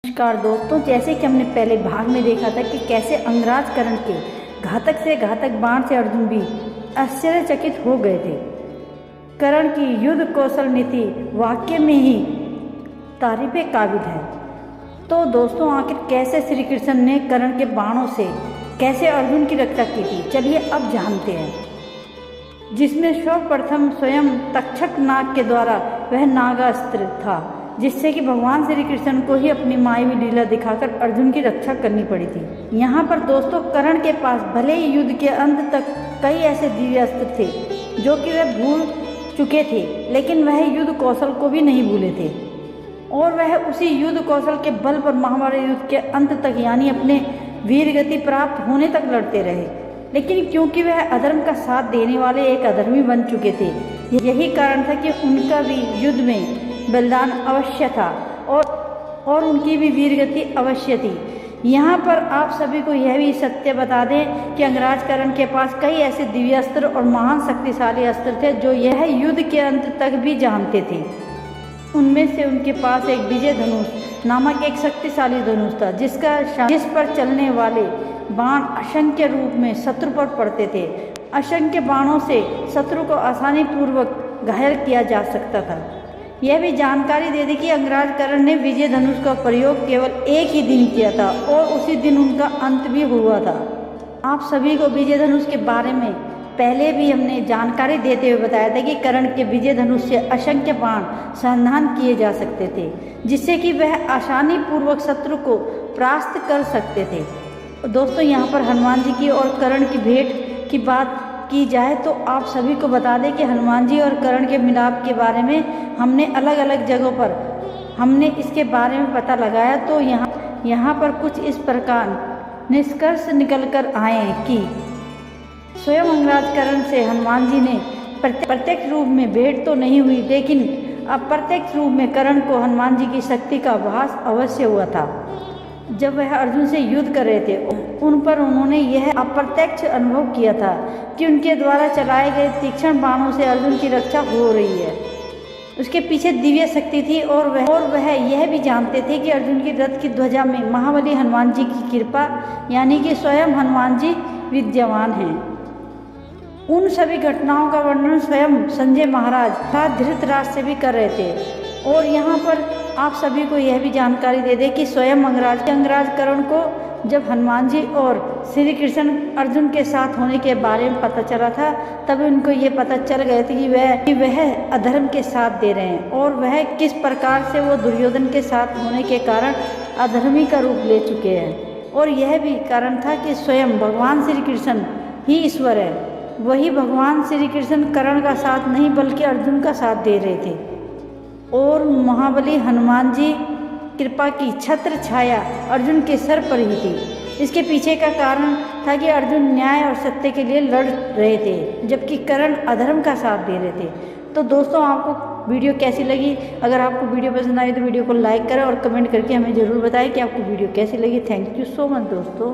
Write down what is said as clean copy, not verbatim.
नमस्कार दोस्तों, जैसे कि हमने पहले भाग में देखा था कि कैसे अंगराज कर्ण के घातक से घातक बाण से अर्जुन भी आश्चर्यचकित हो गए थे। कर्ण की युद्ध कौशल नीति वाक्य में ही तारीफे काबिल है। तो दोस्तों, आखिर कैसे श्री कृष्ण ने कर्ण के बाणों से कैसे अर्जुन की रक्षा की थी, चलिए अब जानते हैं। जिसमें सर्वप्रथम स्वयं तक्षक नाग के द्वारा वह नागास्त्र था, जिससे कि भगवान श्री कृष्ण को ही अपनी मायावी लीला दिखाकर अर्जुन की रक्षा करनी पड़ी थी। यहाँ पर दोस्तों, कर्ण के पास भले ही युद्ध के अंत तक कई ऐसे दिव्य अस्त्र थे जो कि वह भूल चुके थे, लेकिन वह युद्ध कौशल को भी नहीं भूले थे और वह उसी युद्ध कौशल के बल पर महाभारत युद्ध के अंत तक यानी अपने वीर गति प्राप्त होने तक लड़ते रहे। लेकिन क्योंकि वह अधर्म का साथ देने वाले एक अधर्मी बन चुके थे, यही कारण था कि उनका भी युद्ध में बलिदान अवश्य था और उनकी भी वीरगति अवश्य थी। यहाँ पर आप सभी को यह भी सत्य बता दें कि अंगराज कर्ण के पास कई ऐसे दिव्य अस्त्र और महान शक्तिशाली अस्त्र थे जो यह युद्ध के अंत तक भी जानते थे। उनमें से उनके पास एक विजय धनुष नामक एक शक्तिशाली धनुष था, जिस पर चलने वाले बाण असंख्य रूप में शत्रु पर पड़ते थे। असंख्य बाणों से शत्रु को आसानी पूर्वक घायल किया जा सकता था। यह भी जानकारी दे दी कि अंगराज कर्ण ने विजय धनुष का प्रयोग केवल एक ही दिन किया था और उसी दिन उनका अंत भी हुआ था। आप सभी को विजय धनुष के बारे में पहले भी हमने जानकारी देते हुए बताया था कि कर्ण के विजय धनुष से असंख्य बाण संधान किए जा सकते थे, जिससे कि वह आसानी पूर्वक शत्रु को परास्त कर सकते थे। दोस्तों, यहाँ पर हनुमान जी की और कर्ण की भेंट की बात की जाए तो आप सभी को बता दें कि हनुमान जी और कर्ण के मिलाप के बारे में हमने अलग अलग जगहों पर हमने इसके बारे में पता लगाया। तो यहाँ पर कुछ इस प्रकार निष्कर्ष निकल कर आए हैं कि स्वयं अंगराज कर्ण से हनुमान जी ने प्रत्यक्ष रूप में भेंट तो नहीं हुई, लेकिन अप्रत्यक्ष रूप में कर्ण को हनुमान जी की शक्ति का आभास अवश्य हुआ था। जब वह अर्जुन से युद्ध कर रहे थे, उन पर उन्होंने यह अप्रत्यक्ष अनुभव किया था कि उनके द्वारा चलाए गए तीक्ष्ण बाणों से अर्जुन की रक्षा हो रही है। उसके पीछे दिव्य शक्ति थी और वह यह भी जानते थे कि अर्जुन की रथ की ध्वजा में महाबली हनुमान जी की कृपा यानी कि स्वयं हनुमान जी विद्यमान हैं। उन सभी घटनाओं का वर्णन स्वयं संजय महाराज साथ धृतराष्ट्र से भी कर रहे थे। और यहाँ पर आप सभी को यह भी जानकारी दे दें कि स्वयं अंगराज कर्ण को जब हनुमान जी और श्री कृष्ण अर्जुन के साथ होने के बारे में पता चला था, तब उनको ये पता चल गए थे कि वह अधर्म के साथ दे रहे हैं और वह किस प्रकार से वो दुर्योधन के साथ होने के कारण अधर्मी का रूप ले चुके हैं। और यह भी कारण था कि स्वयं भगवान श्री कृष्ण ही ईश्वर है। वही भगवान श्री कृष्ण कर्ण का साथ नहीं बल्कि अर्जुन का साथ दे रहे थे और महाबली हनुमान जी कृपा की छत्र छाया अर्जुन के सर पर ही थी। इसके पीछे का कारण था कि अर्जुन न्याय और सत्य के लिए लड़ रहे थे, जबकि कर्ण अधर्म का साथ दे रहे थे। तो दोस्तों, आपको वीडियो कैसी लगी? अगर आपको वीडियो पसंद आई तो वीडियो को लाइक करें और कमेंट करके हमें ज़रूर बताएं कि आपको वीडियो कैसी लगी। थैंक यू सो मच दोस्तों।